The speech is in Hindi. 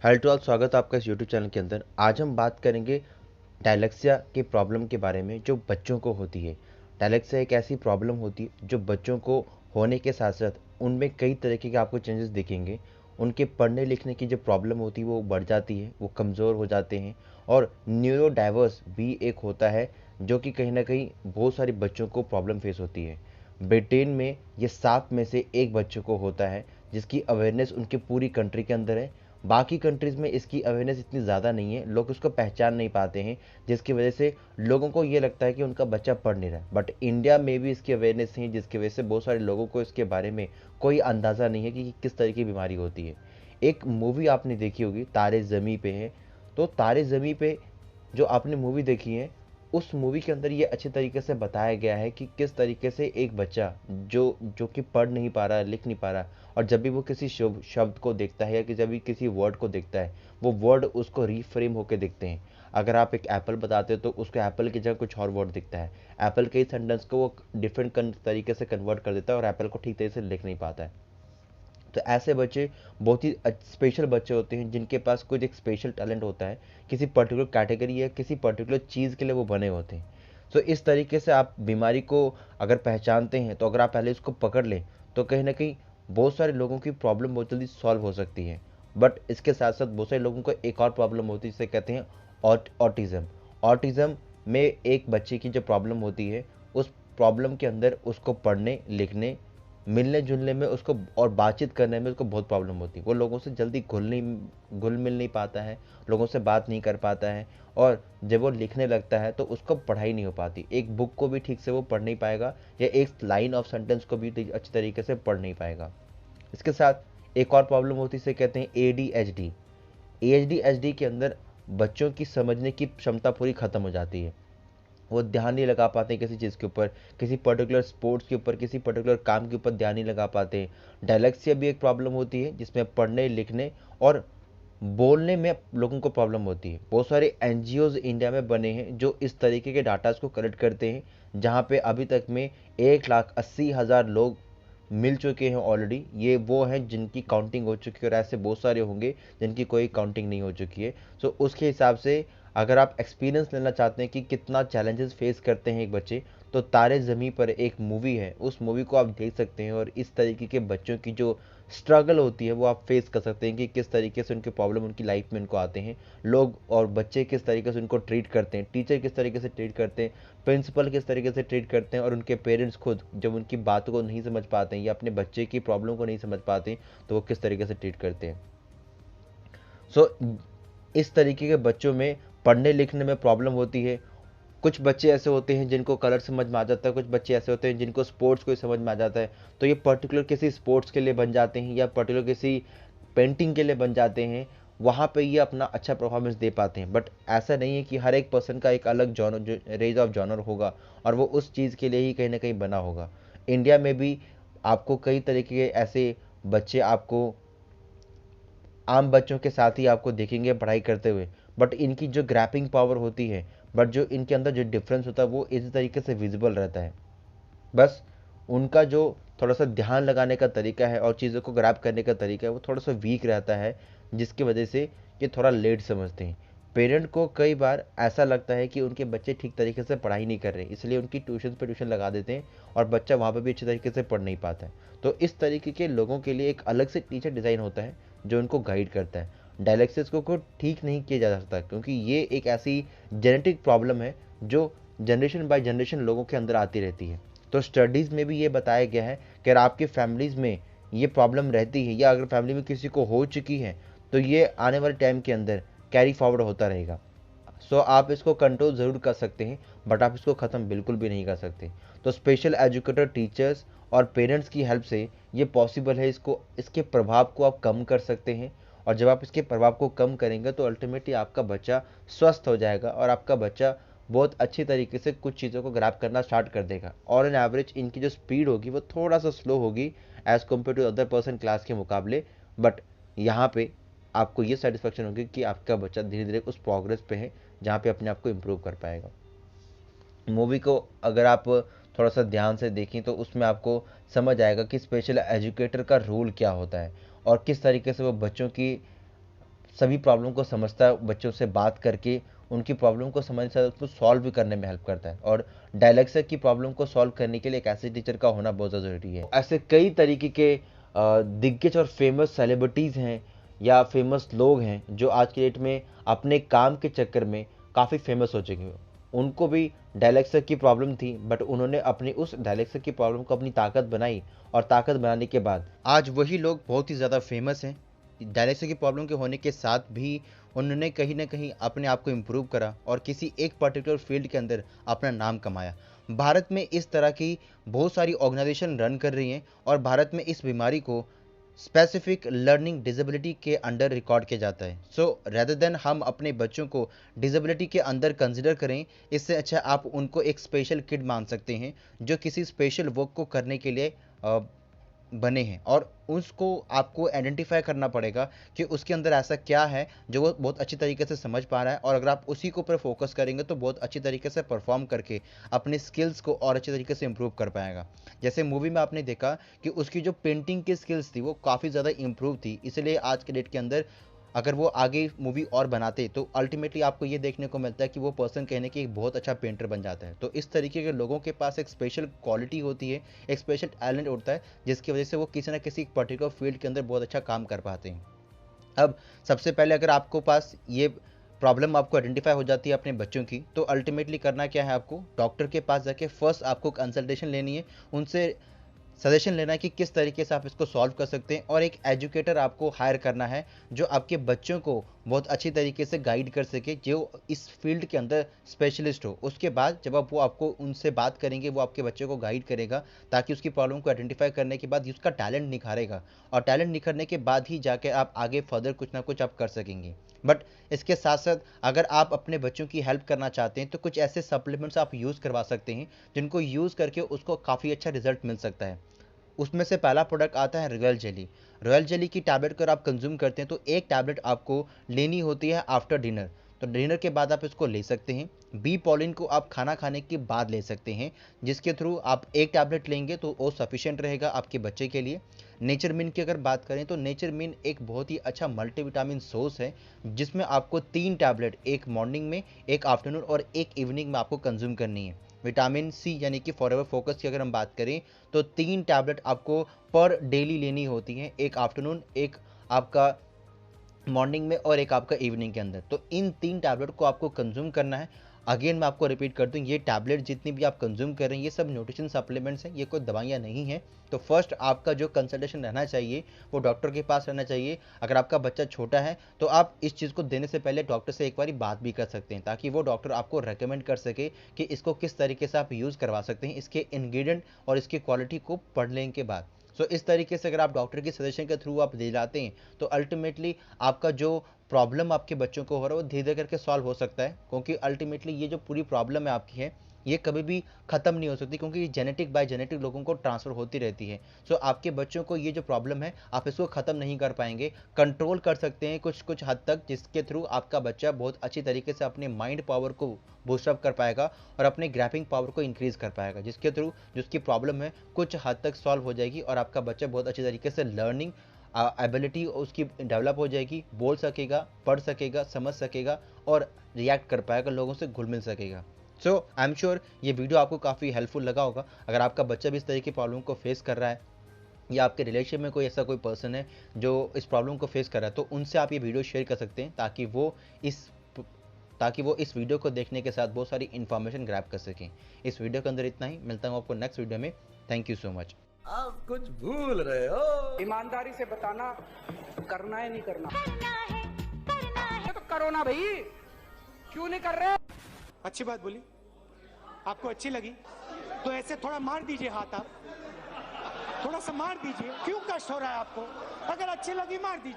हेलो टू ऑल, स्वागत है आपका इस यूट्यूब चैनल के अंदर। आज हम बात करेंगे डायलेक्सिया के प्रॉब्लम के बारे में जो बच्चों को होती है। डायलेक्सिया एक ऐसी प्रॉब्लम होती है जो बच्चों को होने के साथ साथ उनमें कई तरीके के आपको चेंजेस दिखेंगे। उनके पढ़ने लिखने की जो प्रॉब्लम होती है वो बढ़ जाती है, वो कमज़ोर हो जाते हैं। और न्यूरो डाइवर्स भी एक होता है जो कि कहीं ना कहीं बहुत सारे बच्चों को प्रॉब्लम फेस होती है। ब्रिटेन में ये 7 में से एक बच्चों को होता है जिसकी अवेयरनेस उनके पूरी कंट्री के अंदर है। बाकी कंट्रीज़ में इसकी अवेयरनेस इतनी ज़्यादा नहीं है, लोग उसको पहचान नहीं पाते हैं, जिसकी वजह से लोगों को ये लगता है कि उनका बच्चा पढ़ नहीं रहा है। बट इंडिया में भी इसकी अवेयरनेस नहीं है, जिसकी वजह से बहुत सारे लोगों को इसके बारे में कोई अंदाज़ा नहीं है कि किस तरह की बीमारी होती है। एक मूवी आपने देखी होगी, तारे ज़मी पे है। तो तारे ज़मी पे जो आपने मूवी देखी है, उस मूवी के अंदर ये अच्छे तरीके से बताया गया है कि किस तरीके से एक बच्चा जो जो कि पढ़ नहीं पा रहा, लिख नहीं पा रहा, और जब भी वो किसी शुभ शब्द को देखता है या कि जब भी किसी वर्ड को देखता है, वो वर्ड उसको रीफ्रेम होकर दिखते हैं। अगर आप एक एप्पल बताते हो तो उसको एप्पल की जगह कुछ और वर्ड दिखता है। एप्पल के सेंटेंस को वो डिफरेंट तरीके से कन्वर्ट कर देता है और एप्पल को ठीक तरीके से लिख नहीं पाता है। तो ऐसे बच्चे बहुत ही स्पेशल बच्चे होते हैं जिनके पास कुछ एक स्पेशल टैलेंट होता है, किसी पर्टिकुलर कैटेगरी या किसी पर्टिकुलर चीज़ के लिए वो बने होते हैं। तो इस तरीके से आप बीमारी को अगर पहचानते हैं, तो अगर आप पहले इसको पकड़ लें, तो कहीं ना कहीं बहुत सारे लोगों की प्रॉब्लम बहुत जल्दी सॉल्व हो सकती है। बट इसके साथ साथ बहुत सारे लोगों को एक और प्रॉब्लम होती है जिसे कहते हैं ऑटिज़म। ऑटिज़म में एक बच्चे की जो प्रॉब्लम होती है, उस प्रॉब्लम के अंदर उसको पढ़ने लिखने, मिलने जुलने में उसको और बातचीत करने में उसको बहुत प्रॉब्लम होती है। वो लोगों से जल्दी घुल मिल नहीं पाता है, लोगों से बात नहीं कर पाता है। और जब वो लिखने लगता है तो उसको पढ़ाई नहीं हो पाती, एक बुक को भी ठीक से वो पढ़ नहीं पाएगा या एक लाइन ऑफ सेंटेंस को भी अच्छी तरीके से पढ़ नहीं पाएगा। इसके साथ एक और प्रॉब्लम होती है, इसे कहते हैं ADHD। ADHD के अंदर बच्चों की समझने की क्षमता पूरी ख़त्म हो जाती है। वो ध्यान नहीं लगा पाते किसी चीज़ के ऊपर, किसी पर्टिकुलर स्पोर्ट्स के ऊपर, किसी पर्टिकुलर काम के ऊपर ध्यान नहीं लगा पाते। डायलेक्सिया भी एक प्रॉब्लम होती है जिसमें पढ़ने लिखने और बोलने में लोगों को प्रॉब्लम होती है। बहुत सारे एनजीओज इंडिया में बने हैं जो इस तरीके के डाटाज को कलेक्ट करते हैं, जहाँ पे अभी तक में 1,80,000 लोग मिल चुके हैं ऑलरेडी। ये वो हैं जिनकी काउंटिंग हो चुकी है और ऐसे बहुत सारे होंगे जिनकी कोई काउंटिंग नहीं हो चुकी है। सो उसके हिसाब से अगर आप एक्सपीरियंस लेना चाहते हैं कि कितना चैलेंजेस फेस करते हैं एक बच्चे, तो तारे ज़मीं पर एक मूवी है, उस मूवी को आप देख सकते हैं और इस तरीके के बच्चों की जो स्ट्रगल होती है वो आप फेस कर सकते हैं कि किस तरीके से उनके प्रॉब्लम उनकी लाइफ में उनको आते हैं। लोग और बच्चे किस तरीके से उनको ट्रीट करते हैं, टीचर किस तरीके से ट्रीट करते हैं, प्रिंसिपल किस तरीके से ट्रीट करते हैं, और उनके पेरेंट्स खुद जब उनकी बातों को नहीं समझ पाते हैं या अपने बच्चे की प्रॉब्लम को नहीं समझ पाते हैं, तो वो किस तरीके से ट्रीट करते हैं। सो इस तरीके के बच्चों में पढ़ने लिखने में प्रॉब्लम होती है। कुछ बच्चे ऐसे होते हैं जिनको कलर समझ में आ जाता है, कुछ बच्चे ऐसे होते हैं जिनको स्पोर्ट्स को समझ में आ जाता है, तो ये पर्टिकुलर किसी स्पोर्ट्स के लिए बन जाते हैं या पर्टिकुलर किसी पेंटिंग के लिए बन जाते हैं। वहाँ पे ये अपना अच्छा परफॉर्मेंस दे पाते हैं। बट ऐसा नहीं है कि हर एक पर्सन का एक अलग जॉनर, जो रेंज ऑफ जॉनर होगा, और वो उस चीज़ के लिए ही कहीं ना कहीं बना होगा। इंडिया में भी आपको कई तरीके के ऐसे बच्चे आपको आम बच्चों के साथ ही आपको देखेंगे पढ़ाई करते हुए, बट इनकी जो ग्रैपिंग पावर होती है, बट जो इनके अंदर जो डिफरेंस होता है वो इसी तरीके से विजिबल रहता है। बस उनका जो थोड़ा सा ध्यान लगाने का तरीका है और चीज़ों को ग्रैप करने का तरीका है वो थोड़ा सा वीक रहता है, जिसकी वजह से ये थोड़ा लेट समझते हैं। पेरेंट को कई बार ऐसा लगता है कि उनके बच्चे ठीक तरीके से पढ़ाई नहीं कर रहे, इसलिए उनकी ट्यूशन पे ट्यूशन लगा देते हैं और बच्चा वहाँ पर भी अच्छे तरीके से पढ़ नहीं पाता है। तो इस तरीके के लोगों के लिए एक अलग से टीचर डिज़ाइन होता है जो उनको गाइड करता है। डायलेक्सिस को ठीक नहीं किया जा सकता क्योंकि ये एक ऐसी जेनेटिक प्रॉब्लम है जो जनरेशन बाय जनरेशन लोगों के अंदर आती रहती है। तो स्टडीज़ में भी ये बताया गया है कि अगर आपकी फैमिलीज़ में ये प्रॉब्लम रहती है या अगर फैमिली में किसी को हो चुकी है, तो ये आने वाले टाइम के अंदर कैरी फॉरवर्ड होता रहेगा। सो आप इसको कंट्रोल ज़रूर कर सकते हैं, बट आप इसको ख़त्म बिल्कुल भी नहीं कर सकते। तो स्पेशल एजुकेटर, टीचर्स और पेरेंट्स की हेल्प से ये पॉसिबल है। इसके प्रभाव को आप कम कर सकते हैं, और जब आप इसके प्रभाव को कम करेंगे तो अल्टीमेटली आपका बच्चा स्वस्थ हो जाएगा और आपका बच्चा बहुत अच्छी तरीके से कुछ चीज़ों को ग्रैब करना स्टार्ट कर देगा। और एन एवरेज इनकी जो स्पीड होगी वो थोड़ा सा स्लो होगी as compared to other person class के मुकाबले। बट यहाँ पे आपको ये सेटिस्फेक्शन होगी कि आपका बच्चा धीरे धीरे उस प्रोग्रेस पे है जहाँ पे अपने आप को इम्प्रूव कर पाएगा। मूवी को अगर आप थोड़ा सा ध्यान से देखें तो उसमें आपको समझ आएगा कि स्पेशल एजुकेटर का रोल क्या होता है और किस तरीके से वो बच्चों की सभी प्रॉब्लम को समझता है, बच्चों से बात करके उनकी प्रॉब्लम को समझ सकता है, उसको सॉल्व भी करने में हेल्प करता है। और डायलेक्सिया की प्रॉब्लम को सॉल्व करने के लिए एक ऐसे टीचर का होना बहुत ज़्यादा ज़रूरी है। ऐसे कई तरीके के दिग्गज और फेमस सेलिब्रिटीज़ हैं या फेमस लोग हैं जो आज के डेट में अपने काम के चक्कर में काफ़ी फेमस हो चुके हैं। उनको भी डायलेक्सिया की प्रॉब्लम थी, बट उन्होंने अपनी उस डायलेक्सिया की प्रॉब्लम को अपनी ताकत बनाई, और ताकत बनाने के बाद आज वही लोग बहुत ही ज़्यादा फेमस हैं। डायलेक्सिया की प्रॉब्लम के होने के साथ भी उन्होंने कहीं ना कहीं अपने आप को इम्प्रूव करा और किसी एक पर्टिकुलर फील्ड के अंदर अपना नाम कमाया। भारत में इस तरह की बहुत सारी ऑर्गेनाइजेशन रन कर रही हैं, और भारत में इस बीमारी को स्पेसिफिक लर्निंग डिसेबिलिटी के अंडर रिकॉर्ड किया जाता है। सो रेदर देन हम अपने बच्चों को डिसेबिलिटी के अंदर कंसिडर करें, इससे अच्छा आप उनको एक स्पेशल किड मान सकते हैं जो किसी स्पेशल वर्क को करने के लिए बने हैं, और उसको आपको आइडेंटिफाई करना पड़ेगा कि उसके अंदर ऐसा क्या है जो वो बहुत अच्छी तरीके से समझ पा रहा है, और अगर आप उसी के ऊपर फोकस करेंगे तो बहुत अच्छी तरीके से परफॉर्म करके अपने स्किल्स को और अच्छी तरीके से इंप्रूव कर पाएगा। जैसे मूवी में आपने देखा कि उसकी जो पेंटिंग की स्किल्स थी वो काफ़ी ज़्यादा इंप्रूव थी, इसलिए आज के डेट के अंदर अगर वो आगे मूवी और बनाते तो अल्टीमेटली आपको ये देखने को मिलता है कि वो पर्सन कहने की एक बहुत अच्छा पेंटर बन जाता है। तो इस तरीके के लोगों के पास एक स्पेशल क्वालिटी होती है, एक स्पेशल टैलेंट होता है, जिसकी वजह से वो किसी ना किसी पर्टिकुलर फील्ड के अंदर बहुत अच्छा काम कर पाते हैं। अब सबसे पहले अगर आपको पास ये प्रॉब्लम आपको आइडेंटिफाई हो जाती है अपने बच्चों की, तो अल्टीमेटली करना क्या है, आपको डॉक्टर के पास जाके फर्स्ट आपको कंसल्टेशन लेनी है, उनसे सजेशन लेना है कि किस तरीके से आप इसको सॉल्व कर सकते हैं, और एक एजुकेटर आपको हायर करना है जो आपके बच्चों को बहुत अच्छी तरीके से गाइड कर सके, जो इस फील्ड के अंदर स्पेशलिस्ट हो। उसके बाद जब आप वो आपको उनसे बात करेंगे, वो आपके बच्चे को गाइड करेगा ताकि उसकी प्रॉब्लम को आइडेंटिफाई करने के बाद उसका टैलेंट निखारेगा, और टैलेंट निखरने के बाद ही जाके आप आगे फर्दर कुछ ना कुछ आप कर सकेंगे। बट इसके साथ साथ अगर आप अपने बच्चों की हेल्प करना चाहते हैं तो कुछ ऐसे सप्लीमेंट्स आप यूज़ करवा सकते हैं जिनको यूज़ करके उसको काफ़ी अच्छा रिजल्ट मिल सकता है। उसमें से पहला प्रोडक्ट आता है रॉयल जेली। रॉयल जेली की टैबलेट अगर आप कंज्यूम करते हैं तो एक टैबलेट आपको लेनी होती है आफ्टर डिनर, तो डिनर के बाद आप इसको ले सकते हैं। बी पॉलिन को आप खाना खाने के बाद ले सकते हैं, जिसके थ्रू आप एक टैबलेट लेंगे तो वो सफिशिएंट रहेगा आपके बच्चे के लिए। नेचर मिन की अगर बात करें तो नेचर मिन एक बहुत ही अच्छा मल्टीविटामिन सोर्स है, जिसमें आपको 3 टैबलेट, एक मॉर्निंग में, एक आफ्टरनून और एक इवनिंग में आपको कंज्यूम करनी है। विटामिन सी यानी कि फॉरएवर फोकस की अगर हम बात करें तो 3 टैबलेट आपको पर डेली लेनी होती हैं, एक आफ्टरनून, एक आपका मॉर्निंग में और एक आपका इवनिंग के अंदर। तो इन 3 टैबलेट को आपको कंज्यूम करना है। अगेन मैं आपको रिपीट कर दूं, ये टैबलेट जितनी भी आप कंज्यूम कर रहे हैं ये सब न्यूट्रिशन सप्लीमेंट्स हैं, ये कोई दवाइयाँ नहीं हैं। तो फर्स्ट आपका जो कंसल्टेशन रहना चाहिए वो डॉक्टर के पास रहना चाहिए। अगर आपका बच्चा छोटा है तो आप इस चीज़ को देने से पहले डॉक्टर से एक बार बात भी कर सकते हैं, ताकि वो डॉक्टर आपको रेकमेंड कर सके कि इसको किस तरीके से आप यूज़ करवा सकते हैं, इसके इंग्रेडिएंट और इसकी क्वालिटी को पढ़ने के बाद। सो इस तरीके से अगर आप डॉक्टर की सजेशन के थ्रू आप ले जाते हैं तो अल्टीमेटली आपका जो प्रॉब्लम आपके बच्चों को हो रहा है वो धीरे धीरे करके सॉल्व हो सकता है, क्योंकि अल्टीमेटली ये जो पूरी प्रॉब्लम है आपकी है ये कभी भी ख़त्म नहीं हो सकती, क्योंकि ये जेनेटिक बाय जेनेटिक लोगों को ट्रांसफ़र होती रहती है। सो आपके बच्चों को ये जो प्रॉब्लम है आप इसको ख़त्म नहीं कर पाएंगे, कंट्रोल कर सकते हैं कुछ कुछ हद तक, जिसके थ्रू आपका बच्चा बहुत अच्छी तरीके से अपने माइंड पावर को बूस्टअप कर पाएगा और अपने ग्रैपिंग पावर को इंक्रीज कर पाएगा, जिसके थ्रू जिसकी प्रॉब्लम है कुछ हद तक सॉल्व हो जाएगी, और आपका बच्चा बहुत अच्छी तरीके से लर्निंग एबिलिटी उसकी डेवलप हो जाएगी, बोल सकेगा, पढ़ सकेगा, समझ सकेगा और रिएक्ट कर पाएगा, लोगों से घुल मिल सकेगा। सो आई एम श्योर ये वीडियो आपको काफ़ी हेल्पफुल लगा होगा। अगर आपका बच्चा भी इस तरह की प्रॉब्लम को फेस कर रहा है, या आपके रिलेशन में कोई ऐसा कोई पर्सन है जो इस प्रॉब्लम को फेस कर रहा है, तो उनसे आप ये वीडियो शेयर कर सकते हैं ताकि वो इस वीडियो को देखने के साथ बहुत सारी इन्फॉर्मेशन ग्रैब कर सकें। इस वीडियो के अंदर इतना ही, मिलता हूँ आपको नेक्स्ट वीडियो में। Thank you so much. आप कुछ भूल रहे हो। ईमानदारी से बताना, करना है नहीं करना, करना है तो करो ना भाई, क्यों नहीं कर रहे? अच्छी बात बोली, आपको अच्छी लगी तो ऐसे थोड़ा मार दीजिए हाथ, आप थोड़ा सा मार दीजिए, क्यों कष्ट हो रहा है आपको? अगर अच्छी लगी मार दीजिए।